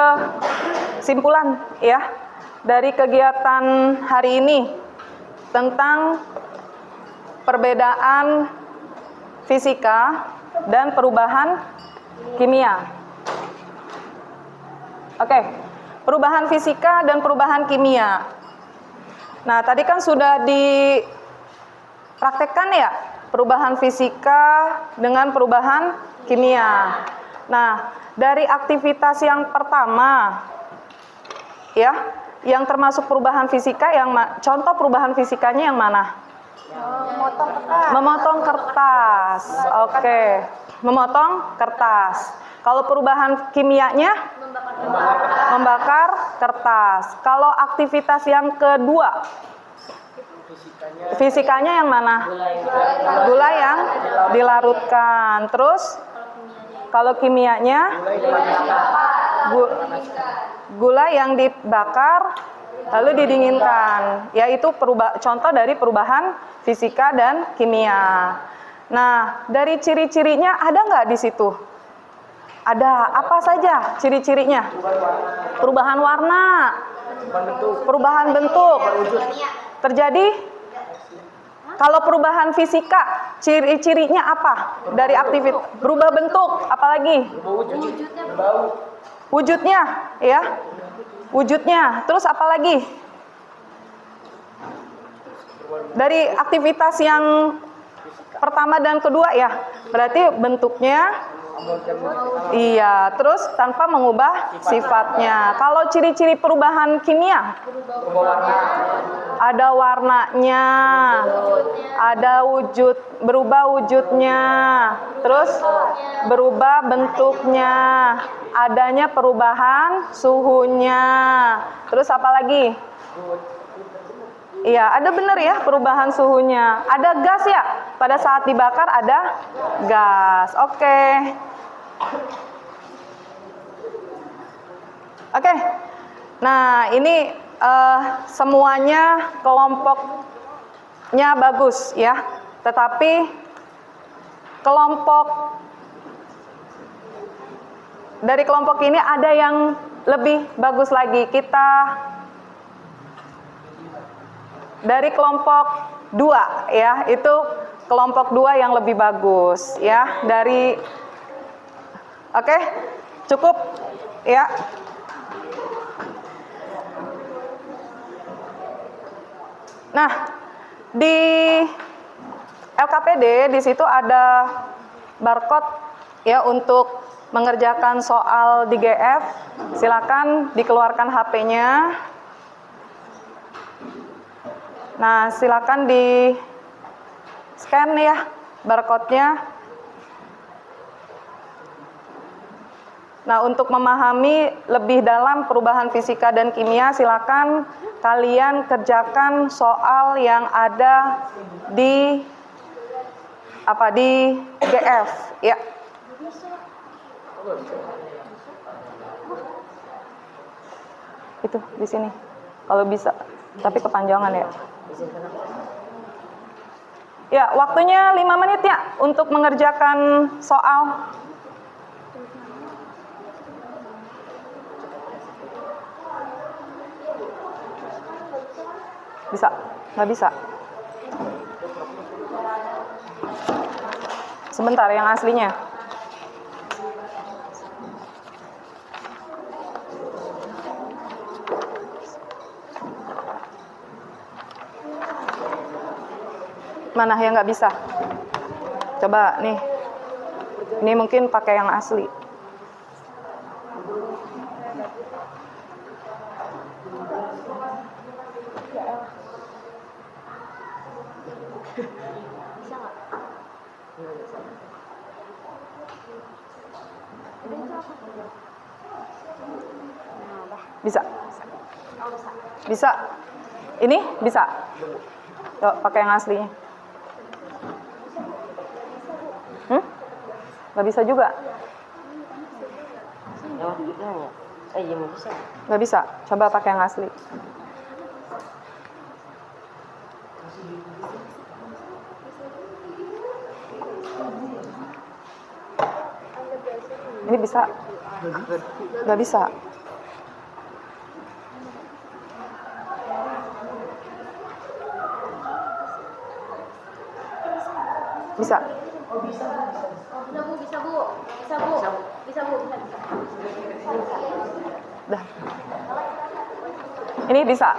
kesimpulan ya dari kegiatan hari ini tentang perbedaan fisika dan perubahan kimia. Oke, perubahan fisika dan perubahan kimia. Nah, tadi kan sudah dipraktekkan ya, perubahan fisika dengan perubahan kimia. Nah, dari aktivitas yang pertama, ya, yang termasuk perubahan fisika, contoh perubahan fisikanya yang mana? Memotong kertas. Memotong kertas. Oke, memotong kertas. Kalau perubahan kimianya? Membakar kertas. Kalau aktivitas yang kedua? Fisikanya yang mana? Gula yang dilarutkan. Terus kalau kimianya? Gula yang dibakar lalu didinginkan. Yaitu contoh dari perubahan fisika dan kimia. Nah, dari ciri-cirinya ada nggak di situ? Ada apa saja ciri-cirinya? Perubahan warna, perubahan bentuk. Terjadi? Kalau perubahan fisika, ciri-cirinya apa? Dari aktivitas berubah bentuk, apalagi? Wujudnya, ya. Wujudnya. Terus apalagi? Dari aktivitas yang pertama dan kedua ya. Berarti bentuknya, Iya, terus tanpa mengubah sifatnya. Kalau ciri-ciri perubahan kimia, ada warnanya, ada berubah wujudnya, terus berubah bentuknya, adanya perubahan suhunya, terus apa lagi? Iya, ada benar ya perubahan suhunya. Ada gas ya, pada saat dibakar ada gas. Oke. Oke, nah ini semuanya kelompoknya bagus ya, tetapi dari kelompok ini ada yang lebih bagus lagi. Kita dari kelompok 2 ya, itu kelompok 2 yang lebih bagus ya. Oke, cukup ya. Nah, di LKPD di situ ada barcode ya untuk mengerjakan soal di GF. Silakan dikeluarkan HP-nya. Nah, silakan di scan ya barcode-nya. Nah, untuk memahami lebih dalam perubahan fisika dan kimia, silakan kalian kerjakan soal yang ada di GF ya. Itu di sini. Kalau bisa, tapi kepanjangan ya. Ya, waktunya 5 menit ya untuk mengerjakan soal. Bisa? Nggak bisa? Sebentar, yang aslinya. Mana yang nggak bisa? Coba nih. Ini mungkin pakai yang asli. Bisa? Bisa? Ini bisa? Yuk, pakai yang aslinya. Nggak bisa juga? Nggak bisa? Coba pakai yang asli. Ini bisa? Nggak bisa? Bisa? Bisa. Dah. Ini bisa?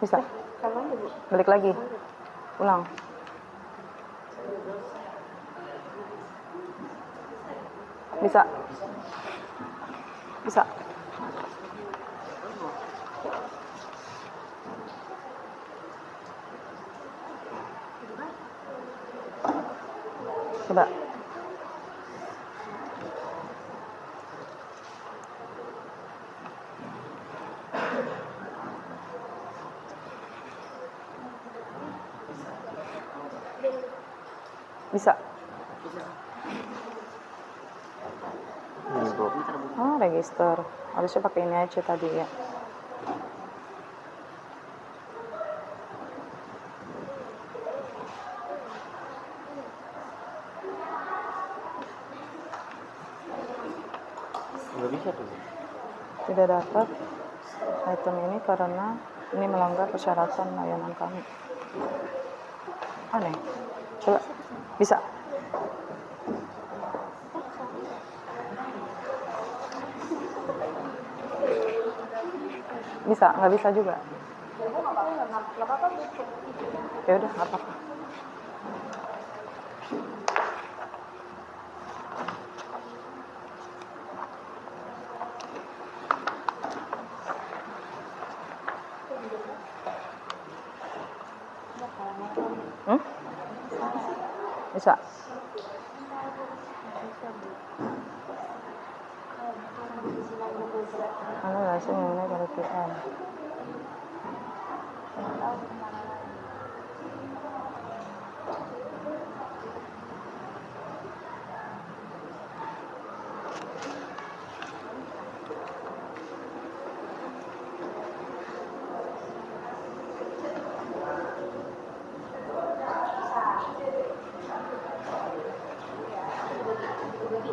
Bisa? Balik lagi. Ulang. Bisa? Bisa? Coba. Bisa? Oh, register. Harusnya pakai ini aja tadi ya. Tidak dapat item ini karena ini melanggar persyaratan layanan kami. Aneh. Coba. Bisa. Bisa, nggak bisa juga. Ya udah, nggak apa-apa. Bisa. Anu langsung mengenai kerugian.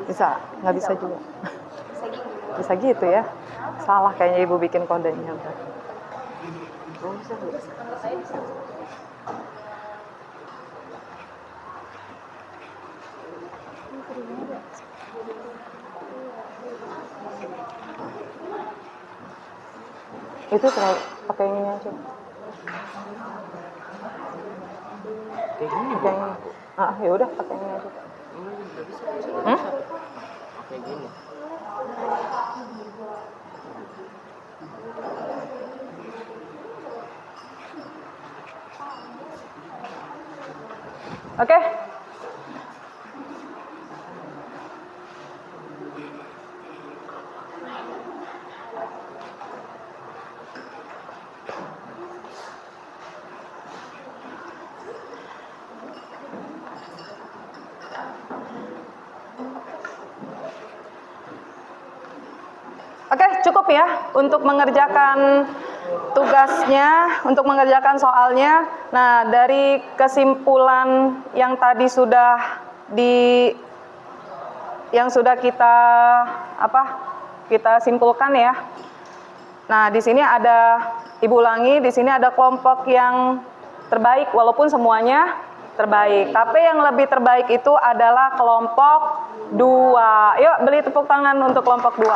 Bisa, nggak bisa juga. Bisa gitu ya. Salah kayaknya ibu bikin kodenya. Itu pakai ini aja. Pakai ini. Ah, ya udah pakai ini aja. Kayak gini. Oke. Oke, cukup ya untuk mengerjakan tugasnya, untuk mengerjakan soalnya. Nah, dari kesimpulan yang tadi sudah kita simpulkan ya. Nah, di sini ada Ibu ulangi, di sini ada kelompok yang terbaik walaupun semuanya terbaik. Tapi yang lebih terbaik itu adalah kelompok 2. Yuk, beri tepuk tangan untuk kelompok 2.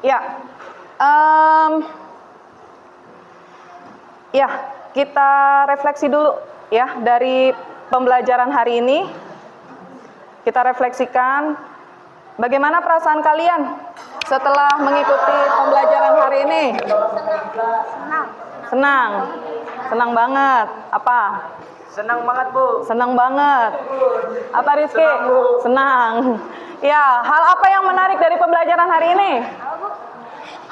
Ya, ya, kita refleksi dulu ya dari pembelajaran hari ini. Kita refleksikan bagaimana perasaan kalian setelah mengikuti pembelajaran hari ini. Senang banget. Apa? Senang banget, Bu. Senang banget. Apa Rizky? Senang. Ya, hal apa yang menarik dari pembelajaran hari ini?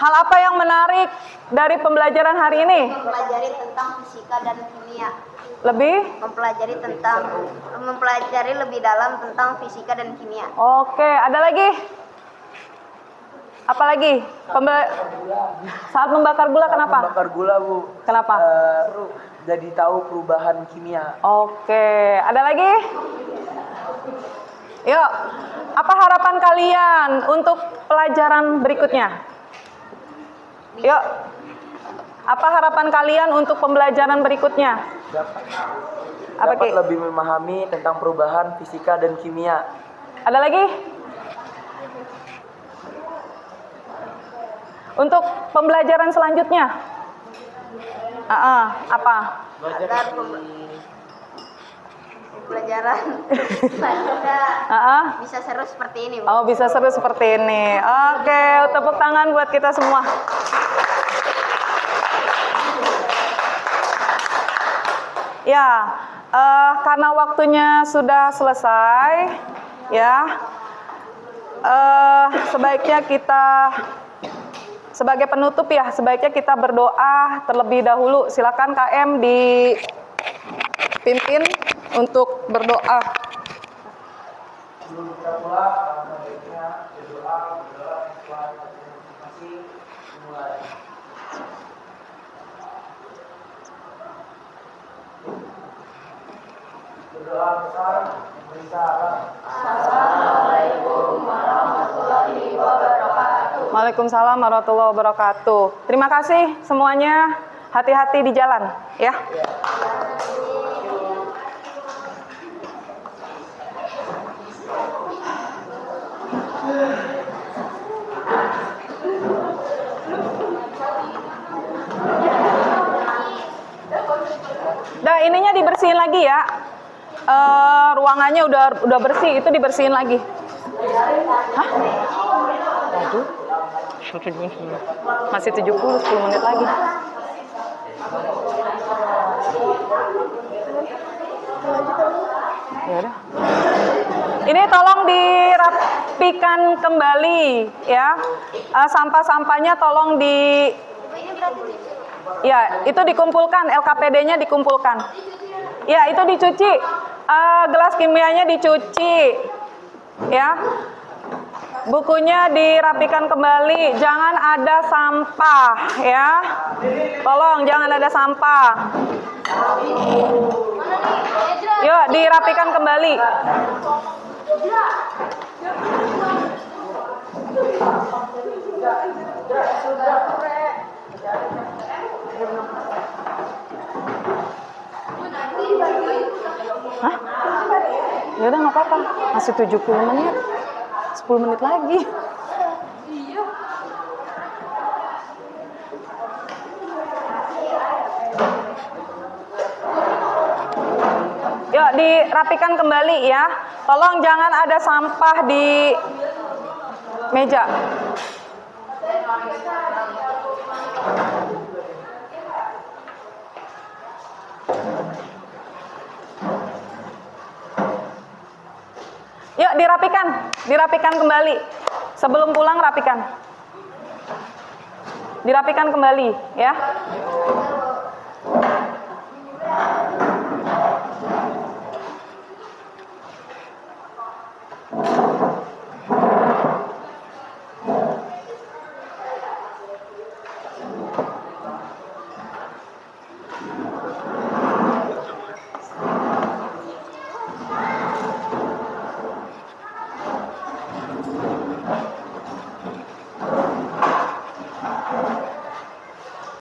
Hal apa yang menarik dari pembelajaran hari ini? Mempelajari tentang fisika dan kimia. Lebih? Mempelajari lebih dalam tentang fisika dan kimia. Oke, ada lagi? Apa lagi? Saat membakar gula kenapa? Membakar gula, Bu. Kenapa? Jadi tahu perubahan kimia. Oke, ada lagi? Yuk, apa harapan kalian untuk pelajaran berikutnya? Yuk, apa harapan kalian untuk pembelajaran berikutnya? Dapat lebih memahami tentang perubahan fisika dan kimia. Ada lagi? Untuk pembelajaran selanjutnya? Apa? Agar pembelajaran selanjutnya bisa seru seperti ini, Bu. Oh, bisa seru seperti ini. Oke, tepuk tangan buat kita semua. Ya, karena waktunya sudah selesai, ya, sebaiknya kita sebagai penutup ya, sebaiknya kita berdoa terlebih dahulu. Silakan KM dipimpin untuk berdoa. Sebelum kita pulang, sebaiknya berdoa sesuai masing-masing dimulai. Berdoa besar, beri sahabat. Waalaikumsalam warahmatullahi wabarakatuh. Terima kasih semuanya. Hati-hati di jalan, ya. Nah, ininya dibersihin lagi ya. Ruangannya udah bersih, itu dibersihin lagi. Hah? Waduh. Masih 70, 10 menit lagi. Ya udah. Ini tolong dirapikan kembali ya. Sampah-sampahnya tolong di ya, itu dikumpulkan, LKPD-nya dikumpulkan. Ya, itu dicuci. Gelas kimianya dicuci. Ya. Bukunya dirapikan kembali, jangan ada sampah ya. Tolong jangan ada sampah. Yuk, dirapikan kembali. Hah? Ya udah nggak apa-apa, masih 70 menit. 10 menit lagi. Yuk dirapikan kembali ya. Tolong jangan ada sampah di meja. Yuk dirapikan kembali. Sebelum pulang rapikan. Dirapikan kembali ya.